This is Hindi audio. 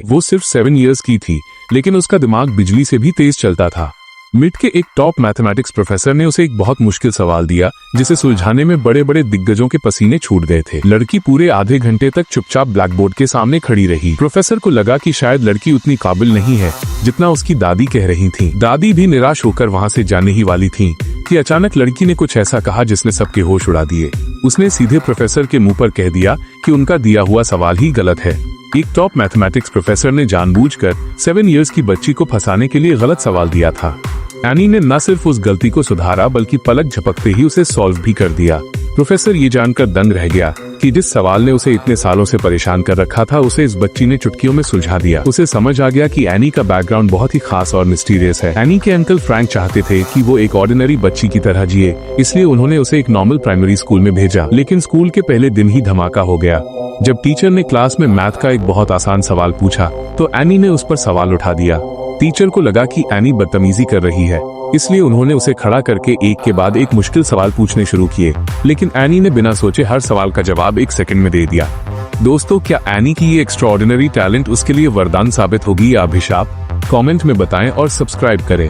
वो सिर्फ 7 इयर्स की थी, लेकिन उसका दिमाग बिजली से भी तेज चलता था। मिड के एक टॉप मैथमेटिक्स प्रोफेसर ने उसे एक बहुत मुश्किल सवाल दिया, जिसे सुलझाने में बड़े बड़े दिग्गजों के पसीने छूट गए थे। लड़की पूरे आधे घंटे तक चुपचाप ब्लैक बोर्ड के सामने खड़ी रही। प्रोफेसर को लगा कि शायद लड़की उतनी काबिल नहीं है जितना उसकी दादी कह रही थी। दादी भी निराश होकर वहाँ से जाने ही वाली थी कि अचानक लड़की ने कुछ ऐसा कहा जिसने सबके होश उड़ा दिए। उसने सीधे प्रोफेसर के मुंह पर कह दिया कि उनका दिया हुआ सवाल ही गलत है। एक टॉप मैथमेटिक्स प्रोफेसर ने जानबूझकर 7 इयर्स की बच्ची को फंसाने के लिए गलत सवाल दिया था। एनी ने न सिर्फ उस गलती को सुधारा बल्कि पलक झपकते ही उसे सॉल्व भी कर दिया। प्रोफेसर ये जानकर दंग रह गया कि जिस सवाल ने उसे इतने सालों से परेशान कर रखा था, उसे इस बच्ची ने चुटकियों में सुलझा दिया। उसे समझ आ गया कि एनी का बैकग्राउंड बहुत ही खास और मिस्टीरियस है। एनी के अंकल फ्रैंक चाहते थे कि वो एक ऑर्डिनरी बच्ची की तरह जिए, इसलिए उन्होंने उसे एक नॉर्मल प्राइमरी स्कूल में भेजा। लेकिन स्कूल के पहले दिन ही धमाका हो गया। जब टीचर ने क्लास में मैथ का एक बहुत आसान सवाल पूछा तो एनी ने उस पर सवाल उठा दिया। टीचर को लगा कि एनी बदतमीजी कर रही है, इसलिए उन्होंने उसे खड़ा करके एक के बाद एक मुश्किल सवाल पूछने शुरू किए। लेकिन एनी ने बिना सोचे हर सवाल का जवाब 1 सेकंड में दे दिया। दोस्तों, क्या एनी की ये एक्स्ट्राऑर्डिनरी टैलेंट उसके लिए वरदान साबित होगी या अभिशाप? कमेंट में बताएं और सब्सक्राइब करें।